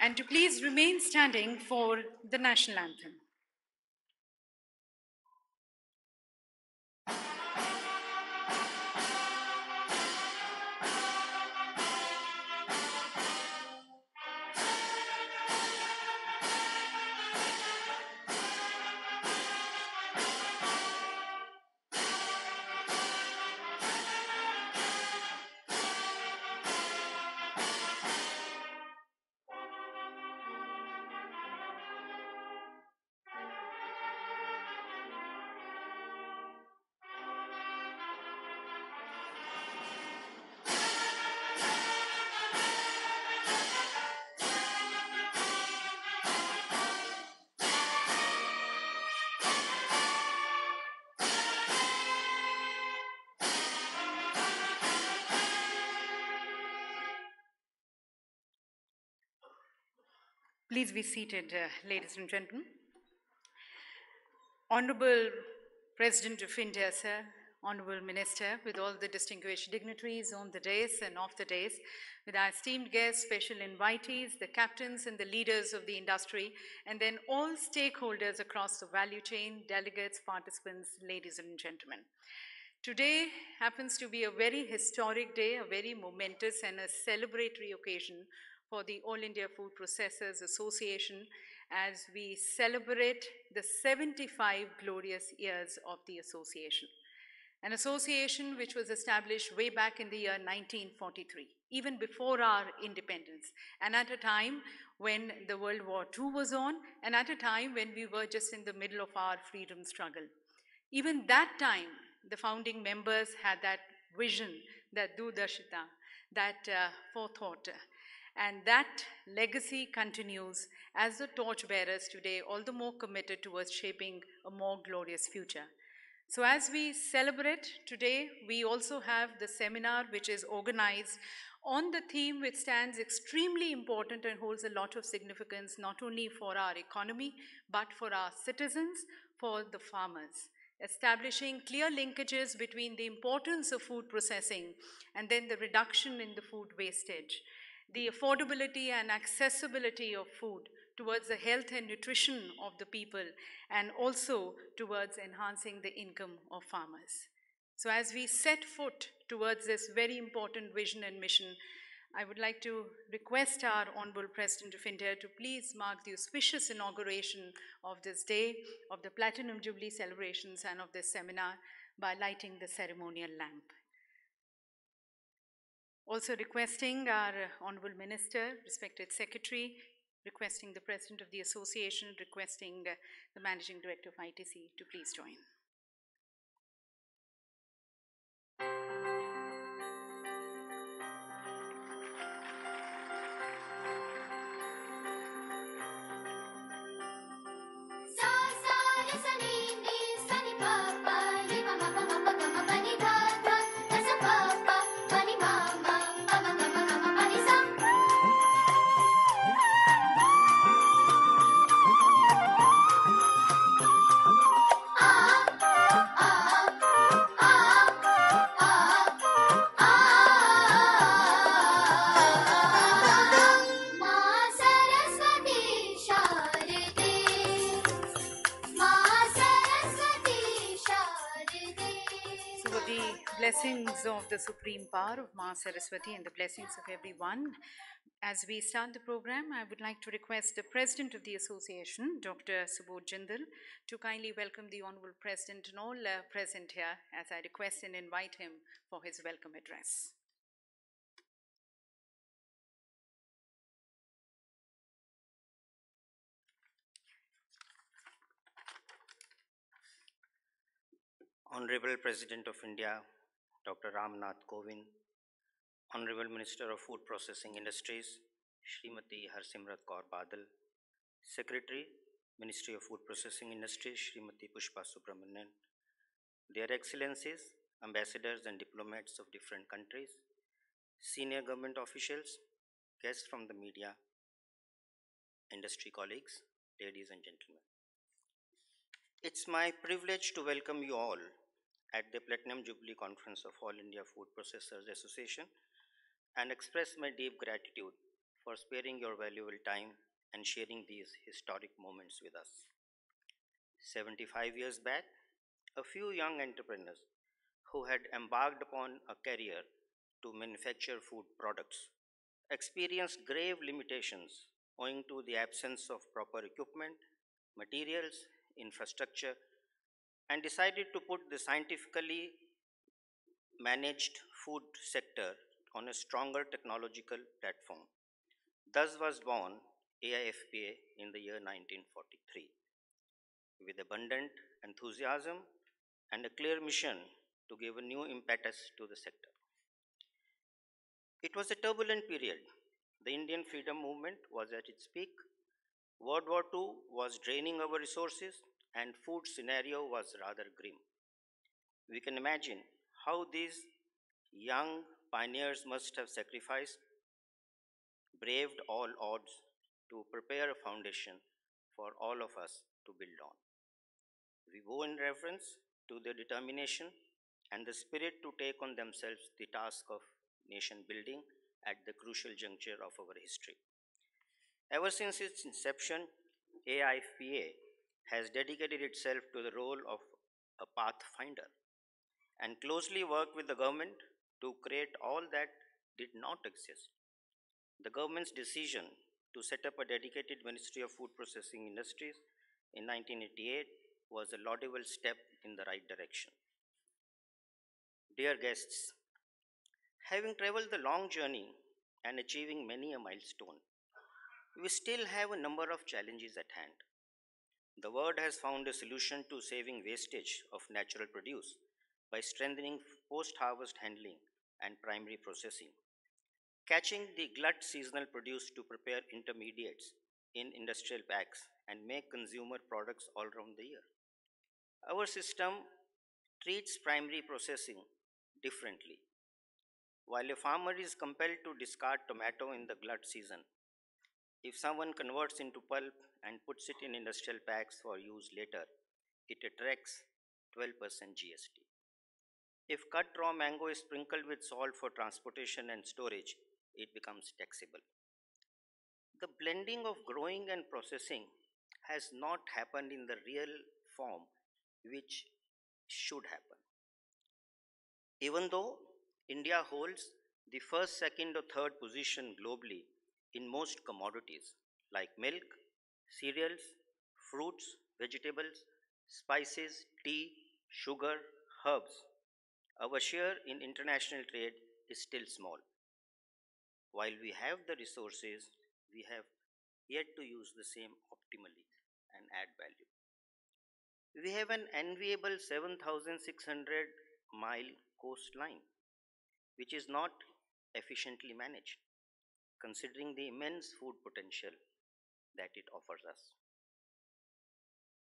and to please remain standing for the national anthem. Please be seated, ladies and gentlemen. Honorable President of India, sir, Honorable Minister, with all the distinguished dignitaries on the dais and off the dais, with our esteemed guests, special invitees, the captains and the leaders of the industry, and then all stakeholders across the value chain, delegates, participants, ladies and gentlemen. Today happens to be a very historic day, a very momentous and a celebratory occasion for the All India Food Processors Association as we celebrate the 75 glorious years of the association. An association which was established way back in the year 1943, even before our independence, and at a time when the World War II was on, and at a time when we were just in the middle of our freedom struggle. Even that time, the founding members had that vision, that durdashita, that forethought. And that legacy continues as the torchbearers today, all the more committed towards shaping a more glorious future. So as we celebrate today, we also have the seminar which is organized on the theme which stands extremely important and holds a lot of significance not only for our economy, but for our citizens, for the farmers. Establishing clear linkages between the importance of food processing and then the reduction in the food wastage, the affordability and accessibility of food towards the health and nutrition of the people, and also towards enhancing the income of farmers. So as we set foot towards this very important vision and mission, I would like to request our Honorable President of India to please mark the auspicious inauguration of this day, of the Platinum Jubilee celebrations and of this seminar by lighting the ceremonial lamp. Also requesting our Honorable Minister, respected Secretary, requesting the President of the Association, requesting the Managing Director of ITC to please join. Blessings of the Supreme Power of Ma Saraswati and the blessings of everyone. As we start the program, I would like to request the President of the Association, Dr. Subodh Jindal, to kindly welcome the Honorable President and all present here as I request and invite him for his welcome address. Honorable President of India, Dr. Kovind, Honorable Minister of Food Processing Industries, Srimati Harsimrat Kaur Badal, Secretary, Ministry of Food Processing Industries, Srimati Pushpa Subramanian, Their Excellencies, Ambassadors and diplomats of different countries, senior government officials, guests from the media, industry colleagues, ladies and gentlemen. It's my privilege to welcome you all at the Platinum Jubilee Conference of All India Food Processors Association and express my deep gratitude for sparing your valuable time and sharing these historic moments with us. 75 years back, a few young entrepreneurs who had embarked upon a career to manufacture food products experienced grave limitations owing to the absence of proper equipment, materials, infrastructure, and decided to put the scientifically managed food sector on a stronger technological platform. Thus was born AIFPA in the year 1943 with abundant enthusiasm and a clear mission to give a new impetus to the sector. It was a turbulent period. The Indian freedom movement was at its peak. World War II was draining our resources, and food scenario was rather grim. We can imagine how these young pioneers must have sacrificed, braved all odds to prepare a foundation for all of us to build on. We bow in reverence to their determination and the spirit to take on themselves the task of nation building at the crucial juncture of our history. Ever since its inception, AIFPA has dedicated itself to the role of a pathfinder and closely worked with the government to create all that did not exist. The government's decision to set up a dedicated Ministry of Food Processing Industries in 1988 was a laudable step in the right direction. Dear guests, having traveled the long journey and achieving many a milestone, we still have a number of challenges at hand. The world has found a solution to saving wastage of natural produce by strengthening post harvest handling and primary processing, catching the glut seasonal produce to prepare intermediates in industrial packs and make consumer products all around the year. Our system treats primary processing differently. While a farmer is compelled to discard tomato in the glut season, if someone converts into pulp and puts it in industrial packs for use later, it attracts 12% GST. If cut raw mango is sprinkled with salt for transportation and storage, it becomes taxable. The blending of growing and processing has not happened in the real form which should happen. Even though India holds the first, second, or third position globally in most commodities like milk, cereals, fruits, vegetables, spices, tea, sugar, herbs, our share in international trade is still small. While we have the resources, we have yet to use the same optimally and add value. We have an enviable 7,600-mile coastline, which is not efficiently managed, considering the immense food potential that it offers us.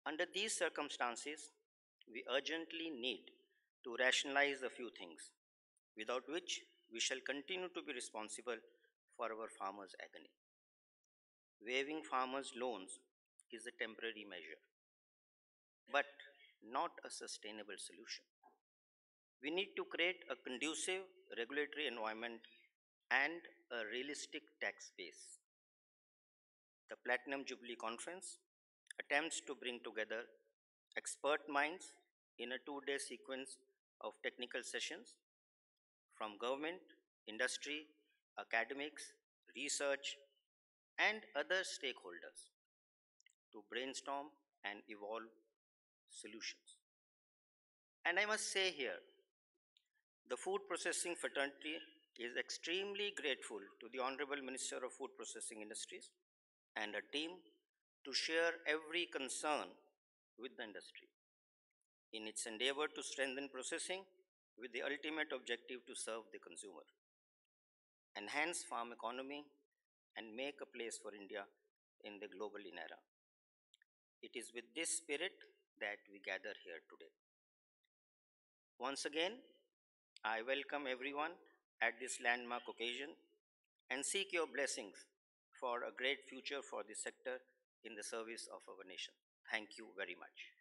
Under these circumstances, we urgently need to rationalize a few things, without which we shall continue to be responsible for our farmers' agony. Waiving farmers' loans is a temporary measure, but not a sustainable solution. We need to create a conducive regulatory environment and a realistic tax base. The Platinum Jubilee Conference attempts to bring together expert minds in a 2-day sequence of technical sessions from government, industry, academics, research, and other stakeholders to brainstorm and evolve solutions. And I must say here, the food processing fraternity is extremely grateful to the Honorable Minister of Food Processing Industries and her team to share every concern with the industry in its endeavor to strengthen processing with the ultimate objective to serve the consumer, enhance farm economy, and make a place for India in the global era. It is with this spirit that we gather here today. Once again, I welcome everyone at this landmark occasion and seek your blessings for a great future for this sector in the service of our nation. Thank you very much.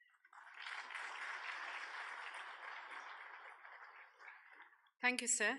Thank you, sir.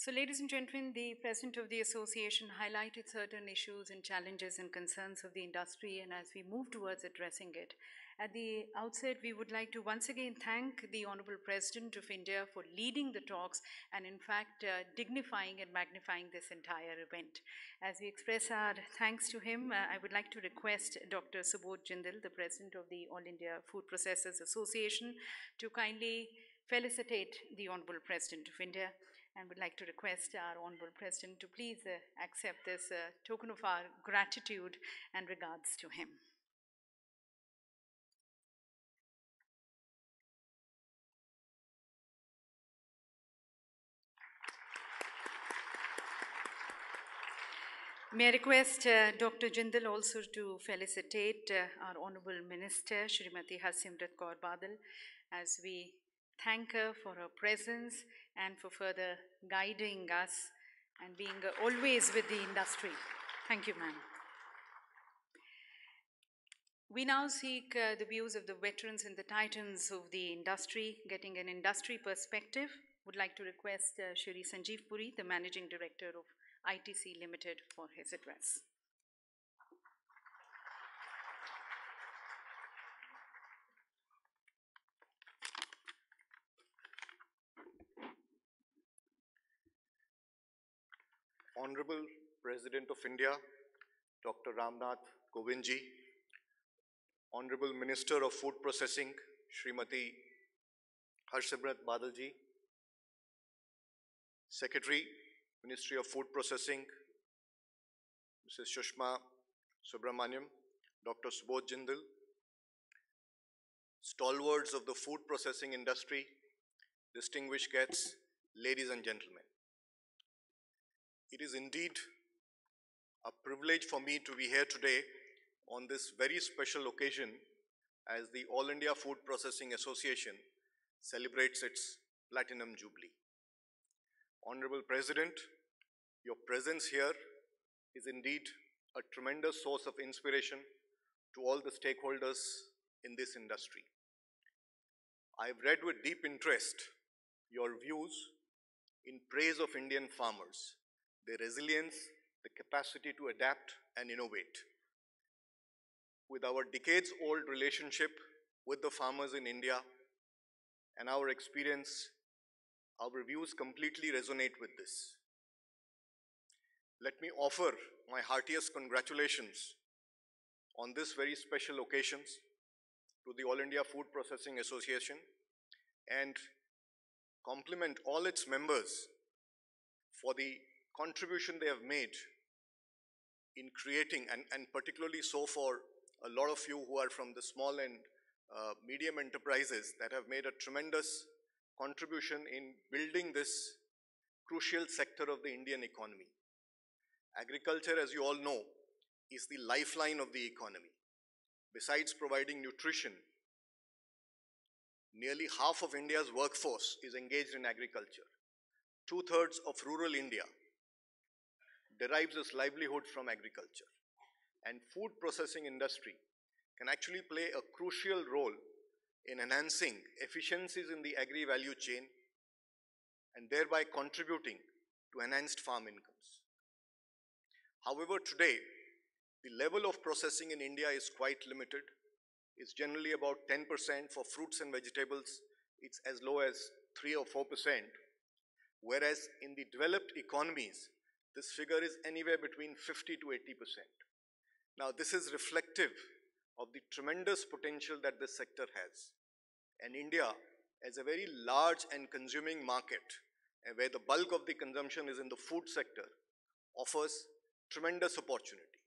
So, ladies and gentlemen, the President of the Association highlighted certain issues and challenges and concerns of the industry, and as we move towards addressing it, at the outset, we would like to once again thank the Honorable President of India for leading the talks and, in fact, dignifying and magnifying this entire event. As we express our thanks to him, I would like to request Dr. Subodh Jindal, the President of the All India Food Processors Association, to kindly felicitate the Honorable President of India, and would like to request our Honorable President to please accept this token of our gratitude and regards to him. May I request Dr. Jindal also to felicitate our Honorable Minister, Srimati Harsimrat Kaur Badal, as we thank her for her presence and for further guiding us and being always with the industry. Thank you, ma'am. We now seek the views of the veterans and the titans of the industry, getting an industry perspective. Would like to request Shri Sanjeev Puri, the Managing Director of ITC Limited, for his address. Honorable President of India, Dr. Ramnath Kovind ji, Honorable Minister of Food Processing, Srimati Harsimrat Badal ji, Secretary, Ministry of Food Processing, Mrs. Shushma Subramaniam, Dr. Subodh Jindal, stalwarts of the food processing industry, distinguished guests, ladies and gentlemen. It is indeed a privilege for me to be here today on this very special occasion as the All India Food Processing Association celebrates its Platinum Jubilee. Honorable President, your presence here is indeed a tremendous source of inspiration to all the stakeholders in this industry. I've read with deep interest your views in praise of Indian farmers, their resilience, the capacity to adapt and innovate. With our decades-old relationship with the farmers in India and our experience, our views completely resonate with this. Let me offer my heartiest congratulations on this very special occasion to the All India Food Processing Association and compliment all its members for the contribution they have made in creating, and particularly so for a lot of you who are from the small and medium enterprises that have made a tremendous contribution in building this crucial sector of the Indian economy. Agriculture, as you all know, is the lifeline of the economy. Besides providing nutrition, nearly half of India's workforce is engaged in agriculture. 2/3 of rural India derives its livelihood from agriculture. And food processing industry can actually play a crucial role in enhancing efficiencies in the agri-value chain and thereby contributing to enhanced farm incomes. However, today, the level of processing in India is quite limited. It's generally about 10% for fruits and vegetables. It's as low as 3 or 4%, whereas in the developed economies, this figure is anywhere between 50 to 80%. Now, this is reflective of the tremendous potential that this sector has. And India, as a very large and consuming market, where the bulk of the consumption is in the food sector, offers tremendous opportunity.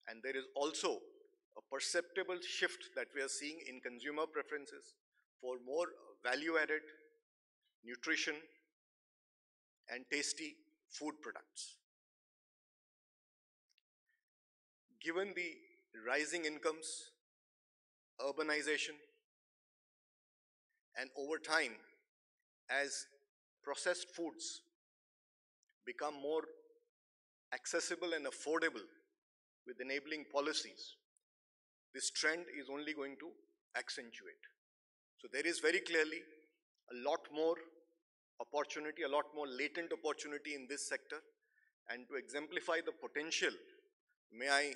And there is also a perceptible shift that we are seeing in consumer preferences for more value-added nutrition and tasty food products. Given the rising incomes, urbanization, and over time, as processed foods become more accessible and affordable with enabling policies, this trend is only going to accentuate. So there is very clearly a lot more opportunity, a lot more latent opportunity in this sector. And to exemplify the potential, may I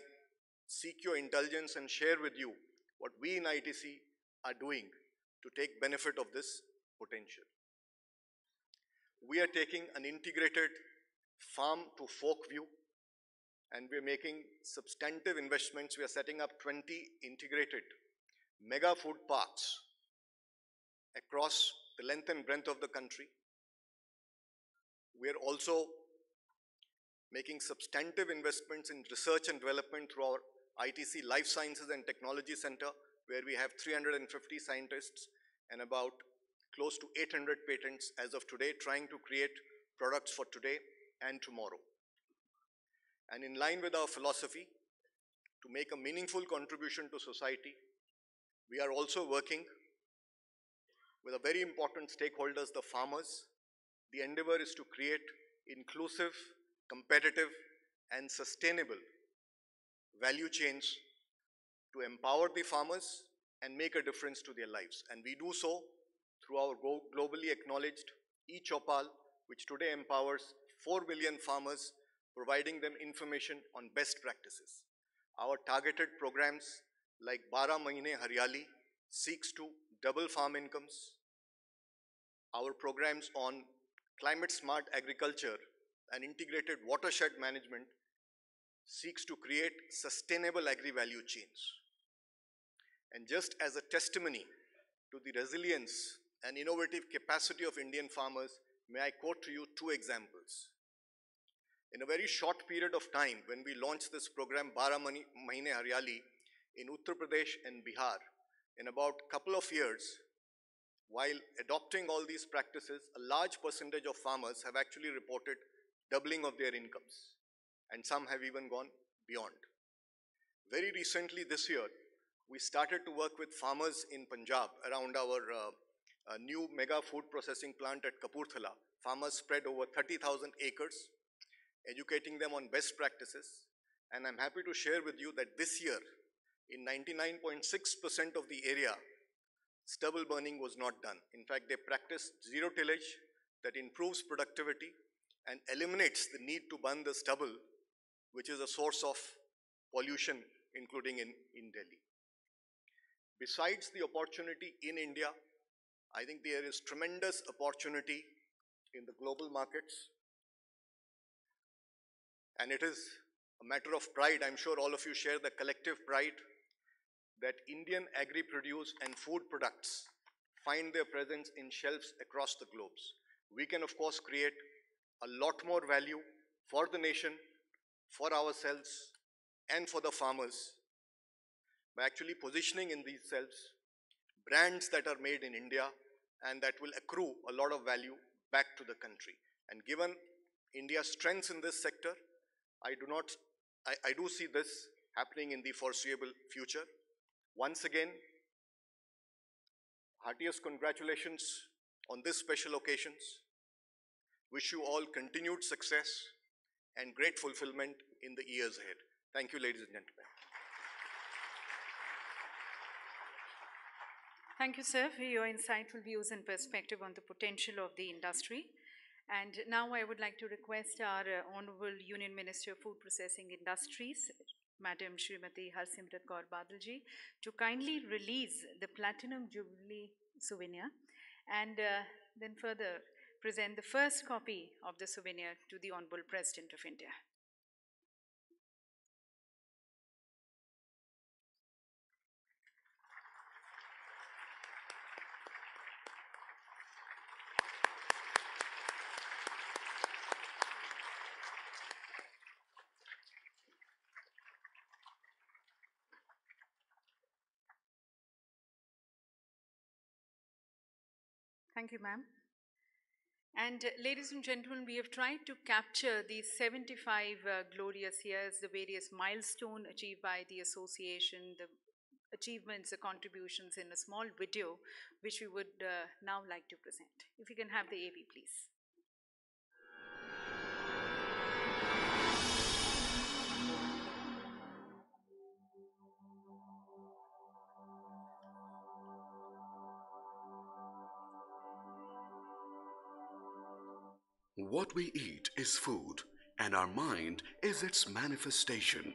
seek your indulgence and share with you what we in ITC are doing to take benefit of this potential. We are taking an integrated farm to fork view, and we're making substantive investments. We are setting up 20 integrated mega food parks across the length and breadth of the country. We are also making substantive investments in research and development through our ITC Life Sciences and Technology Center, where we have 350 scientists and about close to 800 patents as of today, trying to create products for today and tomorrow. And in line with our philosophy to make a meaningful contribution to society, we are also working with a very important stakeholders, the farmers. The endeavor is to create inclusive, competitive, and sustainable value chains to empower the farmers and make a difference to their lives. And we do so through our globally acknowledged e-Chopal, which today empowers 4 million farmers, providing them information on best practices. Our targeted programs like 12 Mahine Haryali seeks to double farm incomes. Our programs on climate smart agriculture and integrated watershed management seeks to create sustainable agri-value chains. And just as a testimony to the resilience and innovative capacity of Indian farmers, may I quote to you 2 examples. In a very short period of time, when we launched this program, 12 Mahine Haryali, in Uttar Pradesh and Bihar, in about a couple of years, while adopting all these practices, a large percentage of farmers have actually reported doubling of their incomes, and some have even gone beyond. Very recently this year, we started to work with farmers in Punjab around our new mega food processing plant at Kapurthala. Farmers spread over 30,000 acres, educating them on best practices. And I'm happy to share with you that this year, in 99.6% of the area, stubble burning was not done. In fact, they practiced zero tillage that improves productivity and eliminates the need to burn the stubble, which is a source of pollution, including in Delhi. Besides the opportunity in India, I think there is tremendous opportunity in the global markets. And it is a matter of pride. I'm sure all of you share the collective pride that Indian agri-produce and food products find their presence in shelves across the globes. We can, of course, create a lot more value for the nation, for ourselves, and for the farmers by actually positioning in these shelves brands that are made in India and that will accrue a lot of value back to the country. And given India's strengths in this sector, I do see this happening in the foreseeable future. Once again, heartiest congratulations on this special occasions. Wish you all continued success and great fulfillment in the years ahead. Thank you, ladies and gentlemen. Thank you, sir, for your insightful views and perspective on the potential of the industry. And now I would like to request our Honorable Union Minister of Food Processing Industries, Madam Srimati Harsimrat Kaur Badalji, to kindly release the Platinum Jubilee souvenir and then further present the first copy of the souvenir to the Honorable President of India. Thank you, ma'am. And ladies and gentlemen, we have tried to capture these 75 glorious years, the various milestones achieved by the association, the achievements, the contributions in a small video, which we would now like to present. If you can have the AV, please. What we eat is food, and our mind is its manifestation.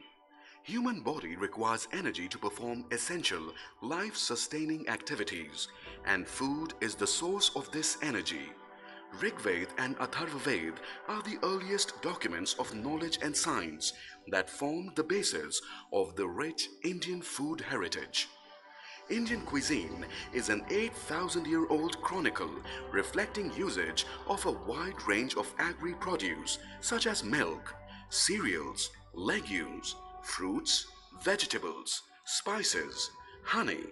Human body requires energy to perform essential life-sustaining activities, and food is the source of this energy. Rigved and Atharvaved are the earliest documents of knowledge and science that formed the basis of the rich Indian food heritage. Indian cuisine is an 8,000-year-old chronicle reflecting usage of a wide range of agri-produce such as milk, cereals, legumes, fruits, vegetables, spices, honey,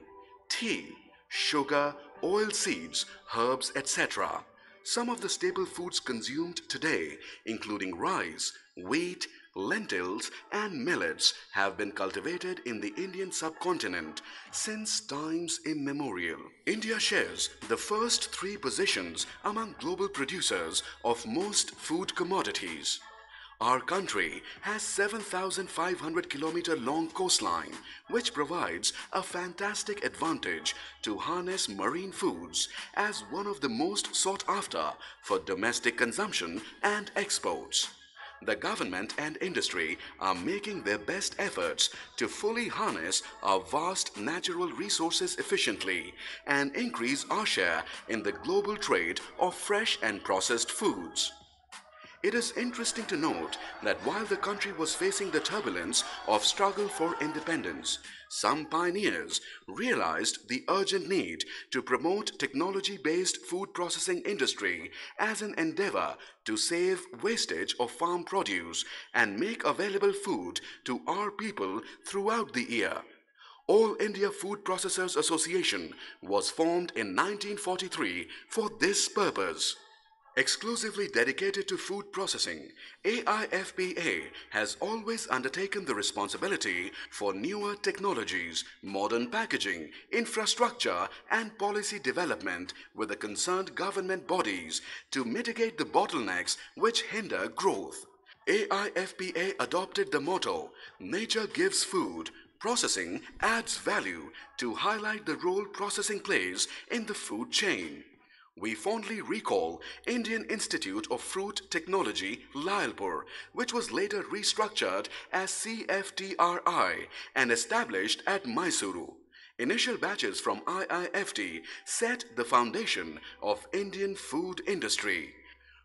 tea, sugar, oil seeds, herbs, etc. Some of the staple foods consumed today, including rice, wheat, lentils, and millets, have been cultivated in the Indian subcontinent since times immemorial. India shares the first three positions among global producers of most food commodities. Our country has 7,500-kilometer long coastline, which provides a fantastic advantage to harness marine foods as one of the most sought after for domestic consumption and exports. The government and industry are making their best efforts to fully harness our vast natural resources efficiently and increase our share in the global trade of fresh and processed foods. It is interesting to note that while the country was facing the turbulence of struggle for independence, some pioneers realized the urgent need to promote technology-based food processing industry as an endeavor to save wastage of farm produce and make available food to our people throughout the year. All India Food Processors Association was formed in 1943 for this purpose. Exclusively dedicated to food processing, AIFPA has always undertaken the responsibility for newer technologies, modern packaging, infrastructure, and policy development with the concerned government bodies to mitigate the bottlenecks which hinder growth. AIFPA adopted the motto, Nature gives food, processing adds value, to highlight the role processing plays in the food chain. We fondly recall Indian Institute of Fruit Technology, Lyalpur, which was later restructured as CFTRI and established at Mysuru. Initial batches from IIFT set the foundation of Indian food industry.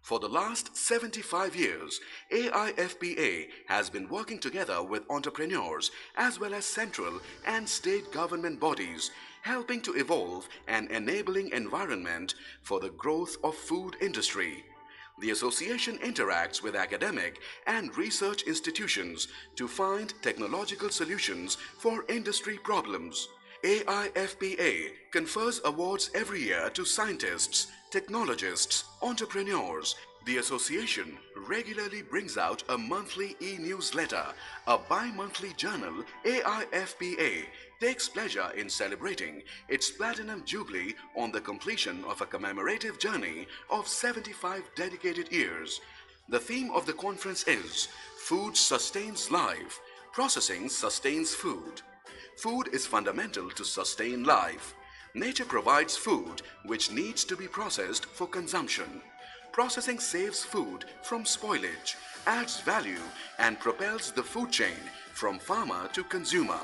For the last 75 years, AIFPA has been working together with entrepreneurs as well as central and state government bodies, helping to evolve an enabling environment for the growth of food industry. The association interacts with academic and research institutions to find technological solutions for industry problems. AIFPA confers awards every year to scientists, technologists, entrepreneurs. The association regularly brings out a monthly e-newsletter, a bi-monthly journal. AIFPA takes pleasure in celebrating its Platinum Jubilee on the completion of a commemorative journey of 75 dedicated years. The theme of the conference is Food Sustains Life, Processing Sustains Food. Food is fundamental to sustain life. Nature provides food which needs to be processed for consumption. Processing saves food from spoilage, adds value, and propels the food chain from farmer to consumer.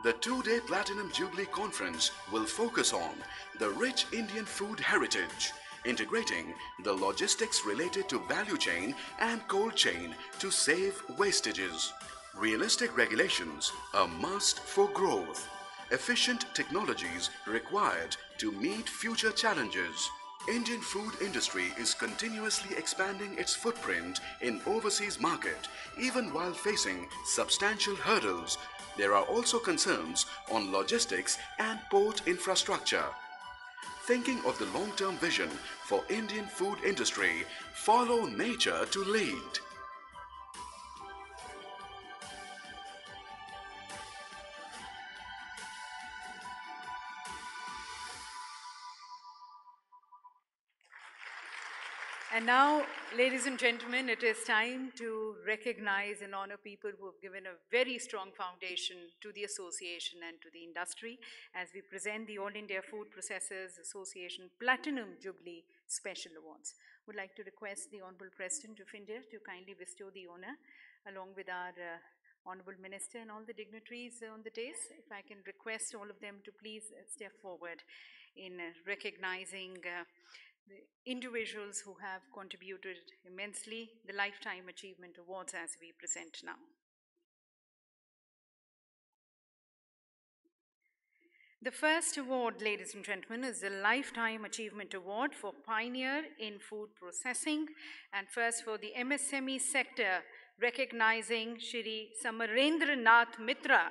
The two-day Platinum Jubilee Conference will focus on the rich Indian food heritage, integrating the logistics related to value chain and cold chain to save wastages. Realistic regulations, a must for growth. Efficient technologies required to meet future challenges. Indian food industry is continuously expanding its footprint in overseas market, even while facing substantial hurdles. There are also concerns on logistics and port infrastructure. Thinking of the long-term vision for Indian food industry, follow nature to lead. And now, ladies and gentlemen, it is time to recognize and honor people who have given a very strong foundation to the association and to the industry as we present the All India Food Processors Association Platinum Jubilee Special Awards. would like to request the Honorable President of India to kindly bestow the honor along with our Honorable Minister and all the dignitaries on the dais. If I can request all of them to please step forward in recognizing the individuals who have contributed immensely, the Lifetime Achievement Awards as we present now. The first award, ladies and gentlemen, is the Lifetime Achievement Award for Pioneer in Food Processing, and first for the MSME sector, recognizing Shri Samarendranath Mitra,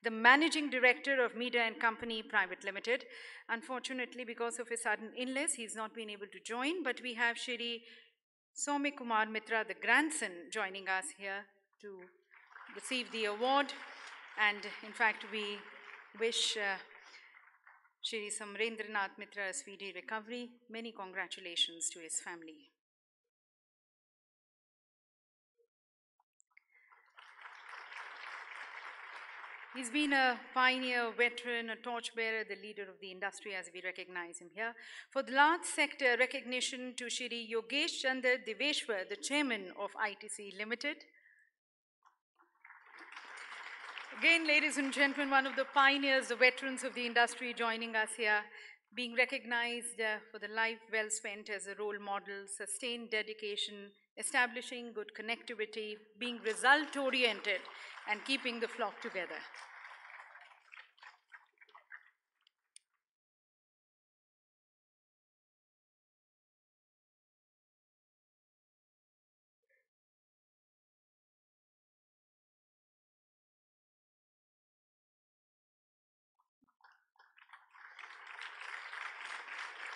the Managing Director of Media and Company Private Limited. Unfortunately, because of his sudden illness, he's not been able to join, but we have Shri Soumya Kumar Mitra, the grandson, joining us here to receive the award. And in fact, we wish Shri Samarendranath Mitra a speedy recovery. Many congratulations to his family. He's been a pioneer, veteran, a torchbearer, the leader of the industry as we recognize him here. For the large sector, recognition to Shri Yogesh Chandra Diveshwar, the chairman of ITC Limited. Again, ladies and gentlemen, one of the pioneers, the veterans of the industry joining us here, being recognized for the life well spent as a role model, sustained dedication, establishing good connectivity, being result-oriented, and keeping the flock together.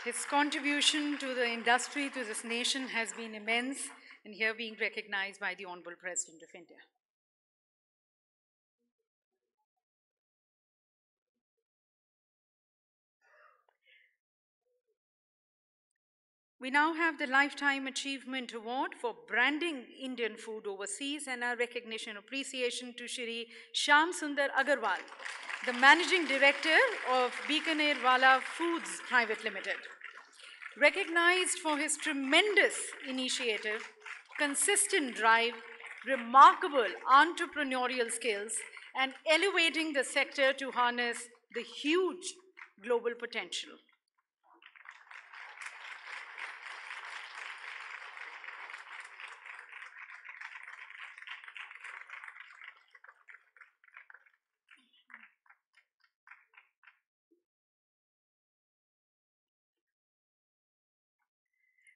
His contribution to the industry, to this nation, has been immense, and here being recognized by the Honorable President of India. We now have the Lifetime Achievement Award for branding Indian food overseas, and our recognition appreciation to Shri Shyam Sundar Agarwal, the Managing Director of Bikaner Wala Foods Private Limited. Recognized for his tremendous initiative, consistent drive, remarkable entrepreneurial skills, and elevating the sector to harness the huge global potential.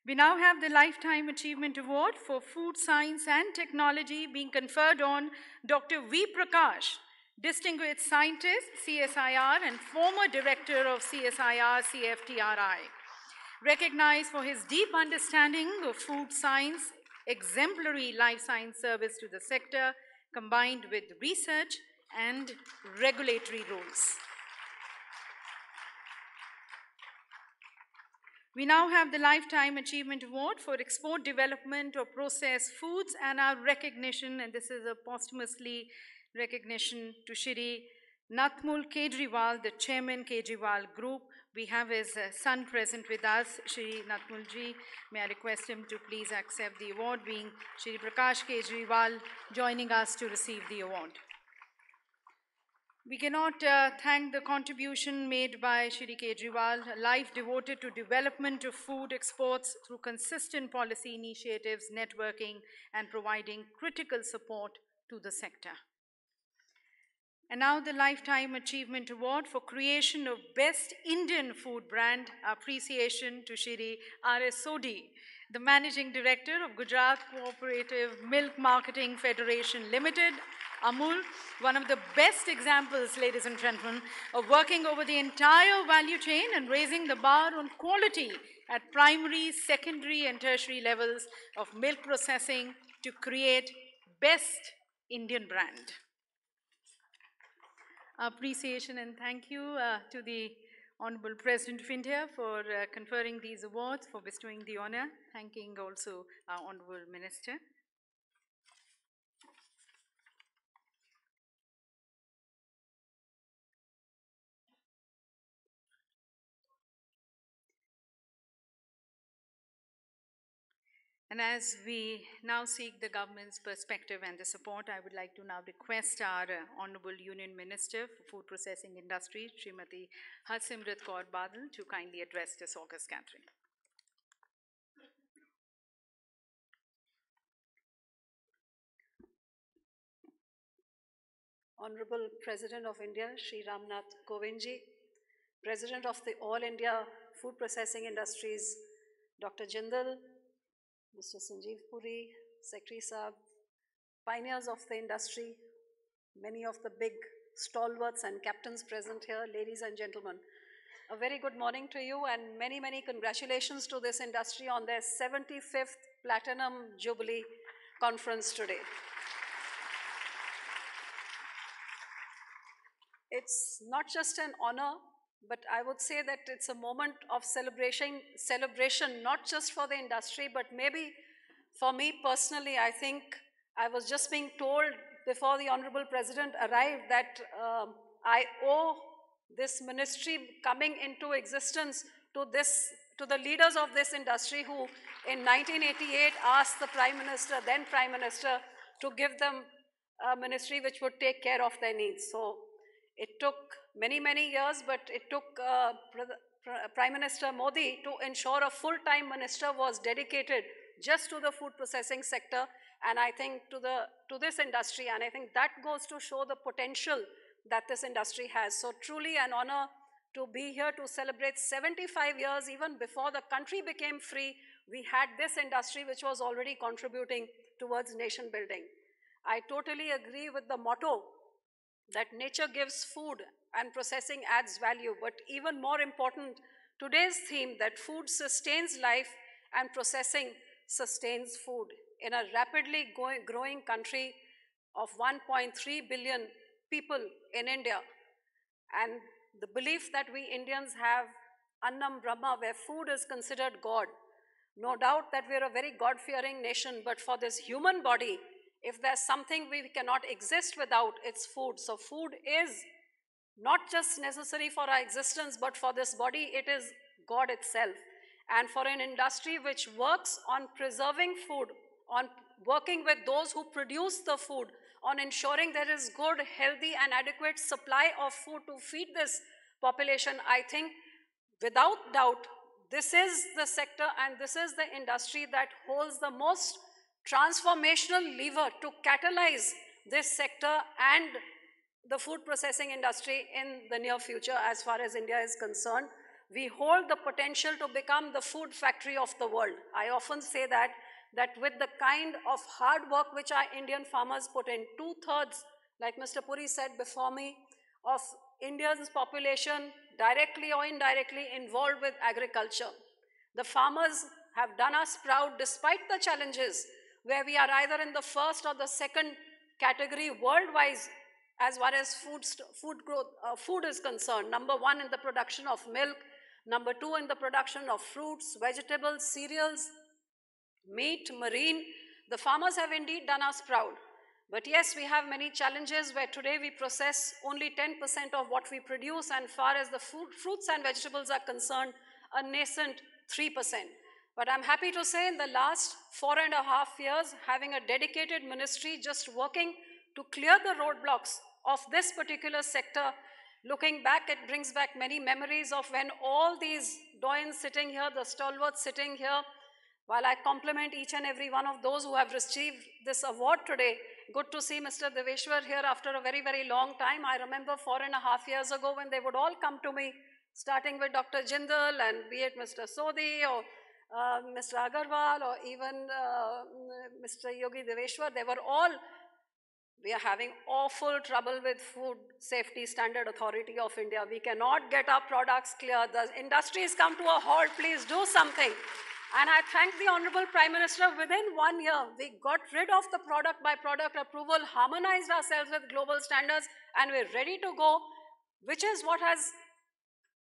We now have the Lifetime Achievement Award for Food Science and Technology being conferred on Dr. V. Prakash, Distinguished Scientist, CSIR, and former Director of CSIR CFTRI. Recognized for his deep understanding of food science, exemplary life science service to the sector, combined with research and regulatory roles. We now have the Lifetime Achievement Award for Export Development of Processed Foods, and our recognition, and this is a posthumously recognition to Shri Nathmul Kejriwal, the Chairman Kejriwal Group. We have his son present with us, Shri Nathmulji. May I request him to please accept the award, being Shri Prakash Kejriwal joining us to receive the award. We cannot thank the contribution made by Shri Kejriwal, a life devoted to development of food exports through consistent policy initiatives, networking, and providing critical support to the sector. And now the Lifetime Achievement Award for creation of Best Indian Food Brand, appreciation to Shri R.S. Sodhi, the Managing Director of Gujarat Cooperative Milk Marketing Federation Limited, Amul, one of the best examples, ladies and gentlemen, of working over the entire value chain and raising the bar on quality at primary, secondary, and tertiary levels of milk processing to create best Indian brand. Appreciation and thank you to the Honorable President of India for conferring these awards, for bestowing the honor, thanking also our Honorable Minister. And as we now seek the government's perspective and the support, I would like to now request our Honorable Union Minister for Food Processing Industry, Srimati Harsimrat Kaur Badal, to kindly address this august gathering. Honorable President of India, Shri Ramnath Kovindji, President of the All India Food Processing Industries, Dr. Jindal, Mr. Sanjeev Puri, Secretary Saab, pioneers of the industry, many of the big stalwarts and captains present here, ladies and gentlemen. A very good morning to you and many, many congratulations to this industry on their 75th Platinum Jubilee conference today. It's not just an honor, but I would say that it's a moment of celebration, not just for the industry, but maybe for me personally. I think I was just being told before the Honorable President arrived that I owe this ministry coming into existence to the leaders of this industry who in 1988 asked the Prime Minister, then Prime Minister, to give them a ministry which would take care of their needs. So it took many, many years, but it took Prime Minister Modi to ensure a full-time minister was dedicated just to the food processing sector, and I think to this industry, and I think that goes to show the potential that this industry has. So truly an honor to be here to celebrate 75 years. Even before the country became free, we had this industry which was already contributing towards nation building. I totally agree with the motto that nature gives food and processing adds value, but even more important, today's theme that food sustains life and processing sustains food. In a rapidly growing country of 1.3 billion people in India, and the belief that we Indians have Annam Brahma, where food is considered God. No doubt that we're a very God-fearing nation, but for this human body, if there's something we cannot exist without, it's food. So food is not just necessary for our existence, but for this body, it is God itself. And for an industry which works on preserving food, on working with those who produce the food, on ensuring there is good, healthy, and adequate supply of food to feed this population, I think without doubt, this is the sector and this is the industry that holds the most transformational lever to catalyze this sector and the food processing industry in the near future as far as India is concerned. We hold the potential to become the food factory of the world. I often say that with the kind of hard work which our Indian farmers put in, 2/3, like Mr. Puri said before me, of India's population directly or indirectly involved with agriculture. The farmers have done us proud despite the challenges, where we are either in the first or the second category worldwide as far as food is concerned. Number 1 in the production of milk, number 2 in the production of fruits, vegetables, cereals, meat, marine. The farmers have indeed done us proud. But yes, we have many challenges where today we process only 10% of what we produce, and far as the fruits and vegetables are concerned, a nascent 3%. But I'm happy to say in the last 4.5 years, having a dedicated ministry just working to clear the roadblocks of this particular sector, looking back, it brings back many memories of when all these doyens sitting here, the stalwarts sitting here, while I compliment each and every one of those who have received this award today, good to see Mr. Deveshwar here after a very, very long time. I remember 4.5 years ago when they would all come to me, starting with Dr. Jindal and be it Mr. Sodhi or Mr. Agarwal or even Mr. Yogi Deveshwar, they were all, we are having awful trouble with Food Safety Standard Authority of India. We cannot get our products clear. The industry has come to a halt. Please do something. And I thank the Honorable Prime Minister. Within 1 year, we got rid of the product by product approval, harmonized ourselves with global standards, and we're ready to go, which is what has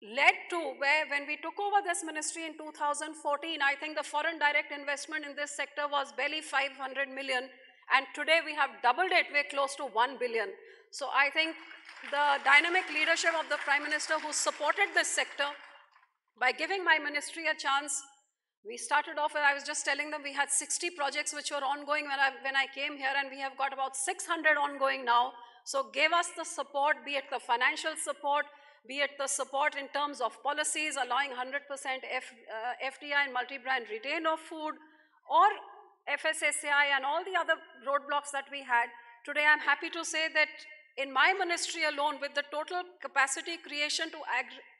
led to where when we took over this ministry in 2014, I think the foreign direct investment in this sector was barely 500 million. And today we have doubled it. We're close to 1 billion. So I think the dynamic leadership of the Prime Minister who supported this sector by giving my ministry a chance, We started off, I was just telling them we had 60 projects which were ongoing when I came here, and we have got about 600 ongoing now. So give us the support, be it the financial support, be it the support in terms of policies, allowing 100% FDI and multi-brand retain of food, or FSSAI and all the other roadblocks that we had. Today I'm happy to say that in my ministry alone, with the total capacity creation to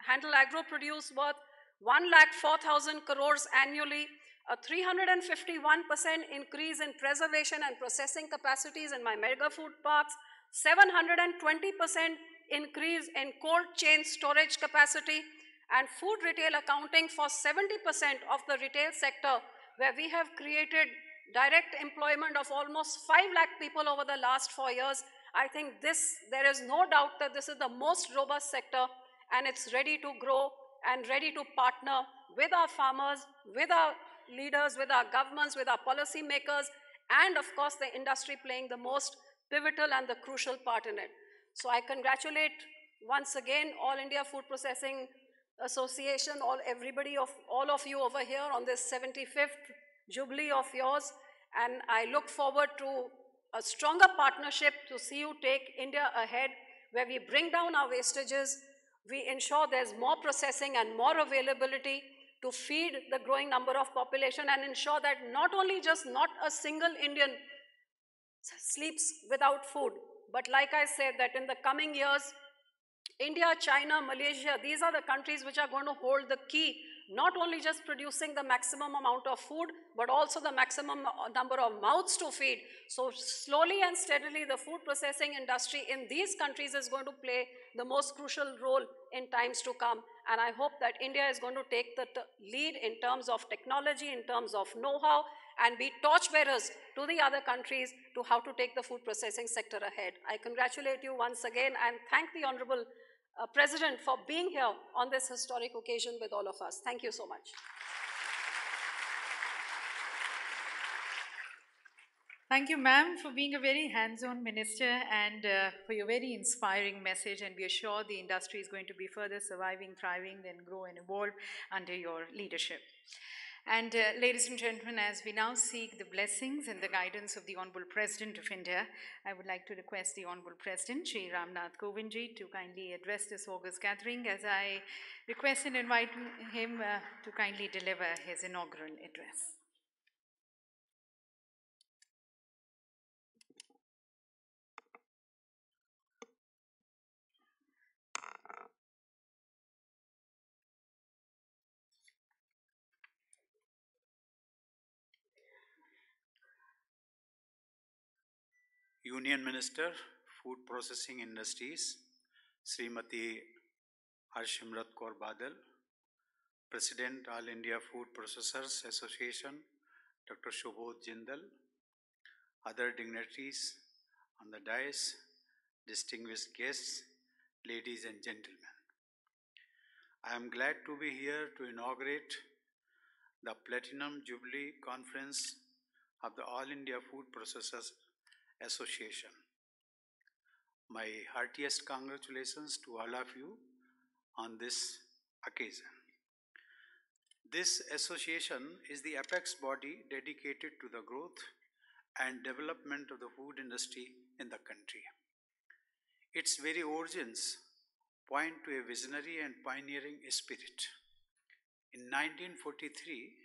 handle agro-produce worth 1,04,000 crores annually, a 351% increase in preservation and processing capacities in my mega food parks, 720% increase in cold chain storage capacity, and food retail accounting for 70% of the retail sector, where we have created direct employment of almost 5 lakh people over the last 4 years. I think there is no doubt that this is the most robust sector, and it's ready to grow and ready to partner with our farmers, with our leaders, with our governments, with our policy makers, and of course the industry playing the most pivotal and the crucial part in it. So I congratulate once again All India Food Processing Association, all of you over here on this 75th Jubilee of yours, and I look forward to a stronger partnership to see you take India ahead, where we bring down our wastages, we ensure there's more processing and more availability to feed the growing number of population, and ensure that not a single Indian sleeps without food, but like I said, that in the coming years, India, China, Malaysia, these are the countries which are going to hold the key, not only just producing the maximum amount of food, but also the maximum number of mouths to feed. So slowly and steadily, the food processing industry in these countries is going to play the most crucial role in times to come. And I hope that India is going to take the lead in terms of technology, in terms of know-how, and be torchbearers to the other countries to how to take the food processing sector ahead. I congratulate you once again and thank the Honorable President for being here on this historic occasion with all of us. Thank you so much. Thank you, ma'am, for being a very hands-on minister and for your very inspiring message. And we are sure the industry is going to be further surviving, thriving, and grow and evolve under your leadership. And ladies and gentlemen, as we now seek the blessings and the guidance of the Honorable President of India, I would like to request the Honorable President, Shri Ramnath Kovind ji, to kindly address this august gathering, as I request and invite him to kindly deliver his inaugural address. Union Minister, Food Processing Industries, Srimati Harsimrat Kaur Badal, President, All India Food Processors Association, Dr. Shobhot Jindal, other dignitaries on the dais, distinguished guests, ladies and gentlemen. I am glad to be here to inaugurate the Platinum Jubilee Conference of the All India Food Processors Association. My heartiest congratulations to all of you on this occasion. This association is the apex body dedicated to the growth and development of the food industry in the country. Its very origins point to a visionary and pioneering spirit. In 1943,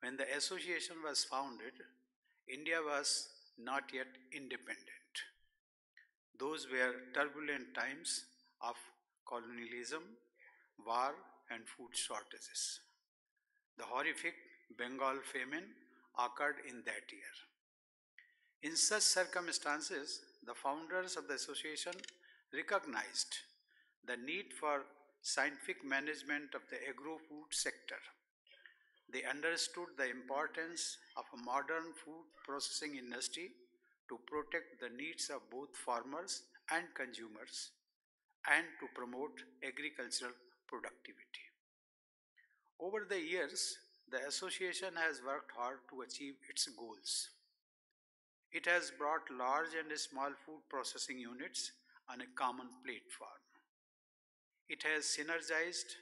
when the association was founded, India was not yet independent. Those were turbulent times of colonialism, war, and food shortages. The horrific Bengal famine occurred in that year. In such circumstances, the founders of the association recognized the need for scientific management of the agro-food sector. They understood the importance of a modern food processing industry to protect the needs of both farmers and consumers and to promote agricultural productivity. Over the years, the association has worked hard to achieve its goals. It has brought large and small food processing units on a common platform. It has synergized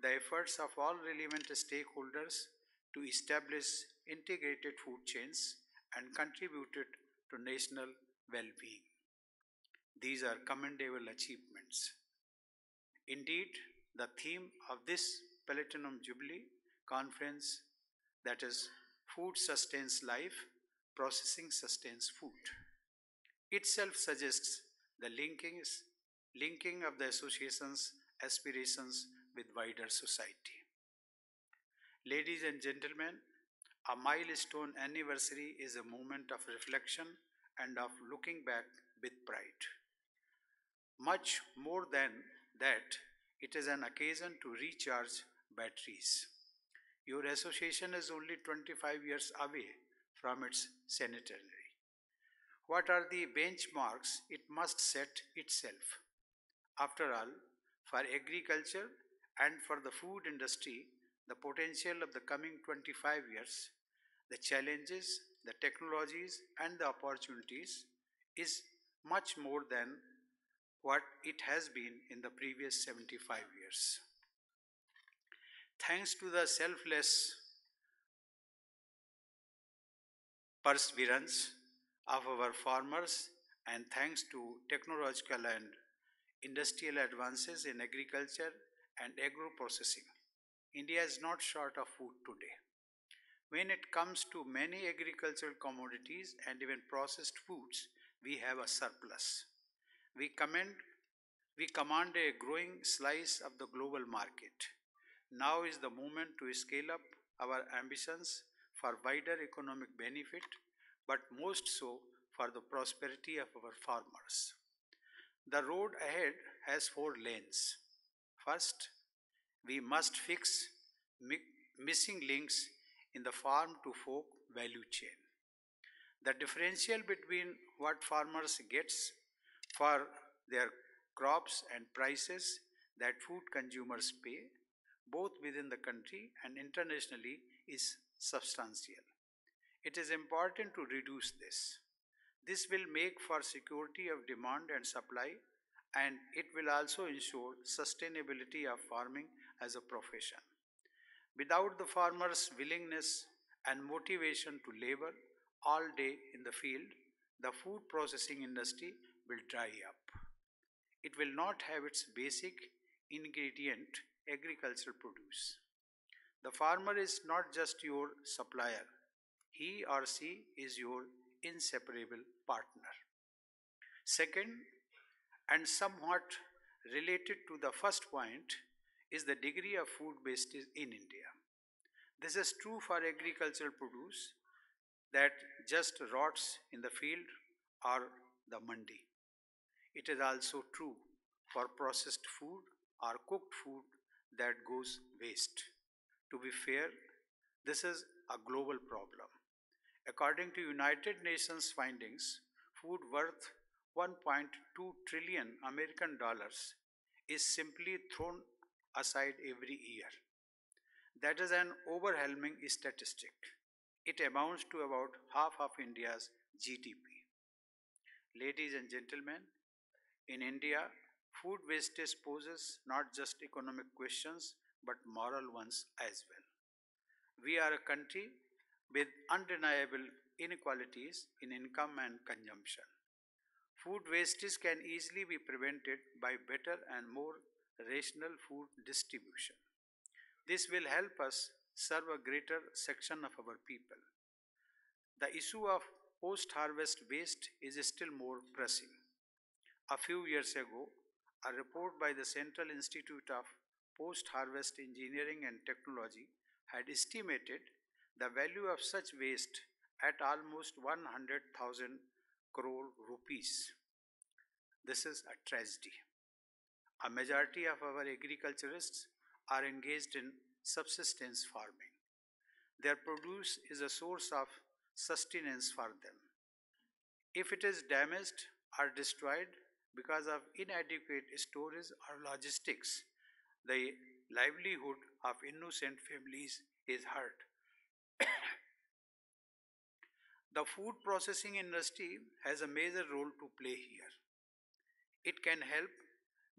the efforts of all relevant stakeholders to establish integrated food chains and contributed to national well-being. These are commendable achievements. Indeed, the theme of this Platinum Jubilee conference, that is, food sustains life, processing sustains food, itself suggests the linking of the association's aspirations with wider society. Ladies and gentlemen, a milestone anniversary is a moment of reflection and of looking back with pride. Much more than that, it is an occasion to recharge batteries. Your association is only 25 years away from its centenary. What are the benchmarks it must set itself? After all, for agriculture and for the food industry, the potential of the coming 25 years, the challenges, the technologies, and the opportunities is much more than what it has been in the previous 75 years. Thanks to the selfless perseverance of our farmers and thanks to technological and industrial advances in agriculture and agro-processing, India is not short of food today. When it comes to many agricultural commodities and even processed foods, we have a surplus. We command a growing slice of the global market. Now is the moment to scale up our ambitions for wider economic benefit, but most so for the prosperity of our farmers. The road ahead has 4 lanes. First, we must fix missing links in the farm to fork value chain. The differential between what farmers gets for their crops and prices that food consumers pay, both within the country and internationally, is substantial. It is important to reduce this. This will make for security of demand and supply, and it will also ensure sustainability of farming as a profession. Without the farmer's willingness and motivation to labor all day in the field, the food processing industry will dry up. It will not have its basic ingredient, agricultural produce. The farmer is not just your supplier, he or she is your inseparable partner. Second, and somewhat related to the first point, is the degree of food wastage in India. This is true for agricultural produce that just rots in the field or the mandi. It is also true for processed food or cooked food that goes waste. To be fair, this is a global problem. According to United Nations findings, food worth 1.2 trillion American dollars is simply thrown aside every year. That is an overwhelming statistic. It amounts to about half of India's GDP. Ladies and gentlemen, in India, food wastage poses not just economic questions but moral ones as well. We are a country with undeniable inequalities in income and consumption. Food wastage can easily be prevented by better and more rational food distribution. This will help us serve a greater section of our people. The issue of post-harvest waste is still more pressing. A few years ago, a report by the Central Institute of Post-Harvest Engineering and Technology had estimated the value of such waste at almost 100,000 crore rupees. This is a tragedy. A majority of our agriculturists are engaged in subsistence farming. Their produce is a source of sustenance for them. If it is damaged or destroyed because of inadequate storage or logistics, the livelihood of innocent families is hurt. The food processing industry has a major role to play here. It can help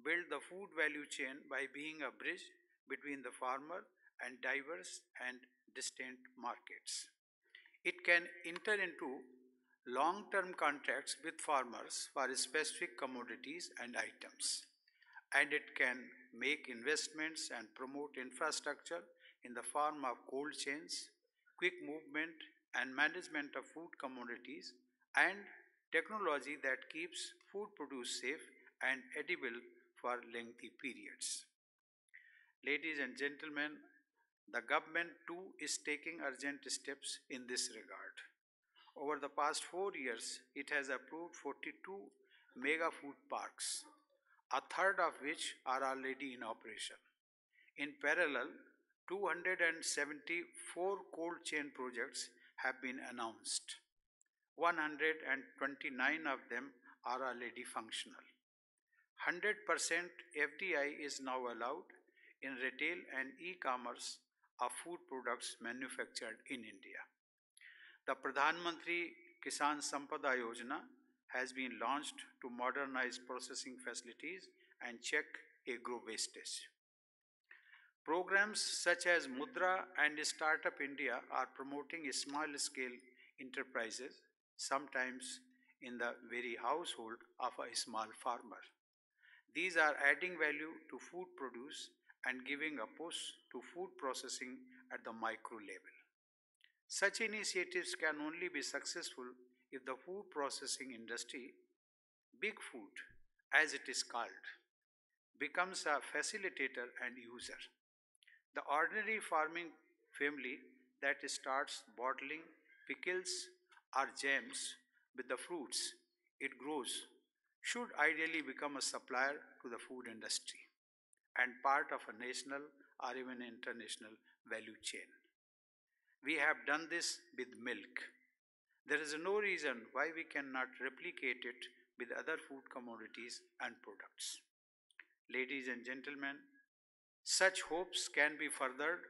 build the food value chain by being a bridge between the farmer and diverse and distant markets. It can enter into long-term contracts with farmers for specific commodities and items, and it can make investments and promote infrastructure in the form of cold chains, quick movement and management of food commodities, and technology that keeps food produce safe and edible for lengthy periods. Ladies and gentlemen, the government too is taking urgent steps in this regard. Over the past 4 years, it has approved 42 mega food parks, a third of which are already in operation. In parallel, 274 cold chain projects have been announced. 129 of them are already functional. 100% FDI is now allowed in retail and e-commerce of food products manufactured in India. The Pradhan Mantri Kisan Sampada Yojana has been launched to modernize processing facilities and check agro wastage. Programs such as Mudra and Startup India are promoting small-scale enterprises, sometimes in the very household of a small farmer. These are adding value to food produce and giving a push to food processing at the micro level. Such initiatives can only be successful if the food processing industry, big food as it is called, becomes a facilitator and user. The ordinary farming family that starts bottling pickles or jams with the fruits it grows should ideally become a supplier to the food industry and part of a national or even international value chain. We have done this with milk. There is no reason why we cannot replicate it with other food commodities and products. Ladies and gentlemen, such hopes can be furthered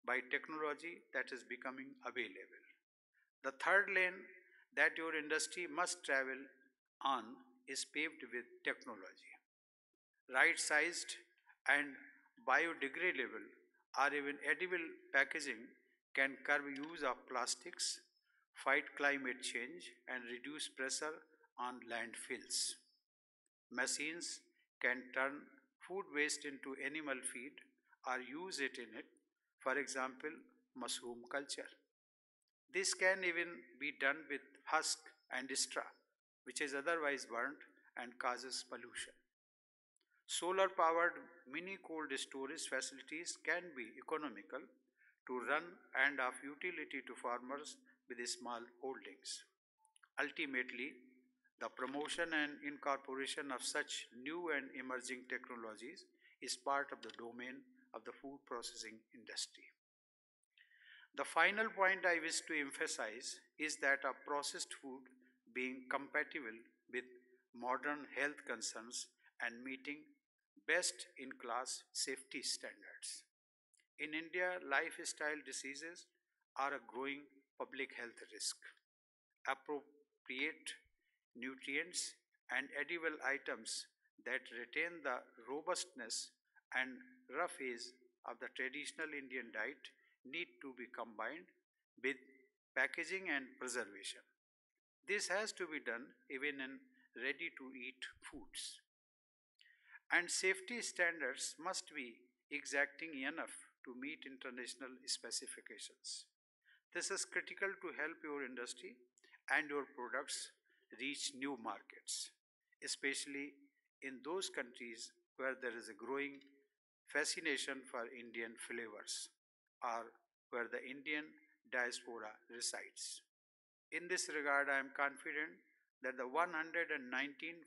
by technology that is becoming available. The third lane that your industry must travel on is paved with technology. Right sized and biodegradable or even edible packaging can curb use of plastics, fight climate change, and reduce pressure on landfills. Machines can turn food waste into animal feed or use it in it, for example, mushroom culture. This can even be done with husk and straw, which is otherwise burnt and causes pollution. Solar powered mini cold storage facilities can be economical to run and of utility to farmers with small holdings. Ultimately, the promotion and incorporation of such new and emerging technologies is part of the domain of the food processing industry. The final point I wish to emphasize is that of processed food being compatible with modern health concerns and meeting best in class safety standards. In India, lifestyle diseases are a growing public health risk. Appropriate nutrients and edible items that retain the robustness and rough edge of the traditional Indian diet need to be combined with packaging and preservation. This has to be done even in ready to eat foods. And safety standards must be exacting enough to meet international specifications. This is critical to help your industry and your products reach new markets, especially in those countries where there is a growing fascination for Indian flavors or where the Indian diaspora resides. In this regard, I am confident that the 119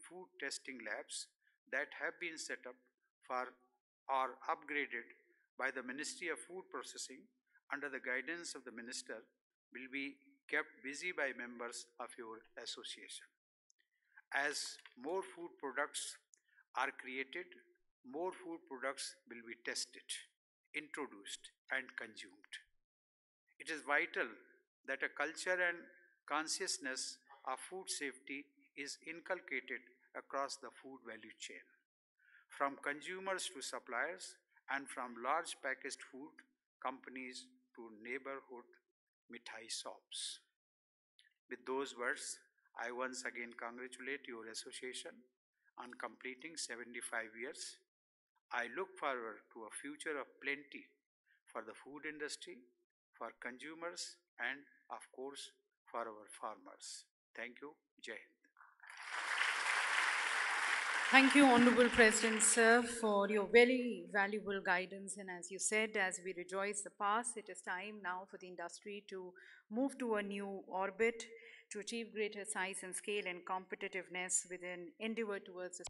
food testing labs that have been set up for or upgraded by the Ministry of Food Processing under the guidance of the Minister will be kept busy by members of your association. As more food products are created, more food products will be tested, introduced, and consumed. It is vital that a culture and consciousness of food safety is inculcated across the food value chain, from consumers to suppliers and from large packaged food companies to neighborhood mithai shops. With those words, I once again congratulate your association on completing 75 years. I look forward to a future of plenty for the food industry, for consumers, and of course, for our farmers. Thank you. Jai Hind. Thank you, Honorable President, sir, for your very valuable guidance. And as you said, as we rejoice the past, it is time now for the industry to move to a new orbit to achieve greater size and scale and competitiveness with an endeavor towards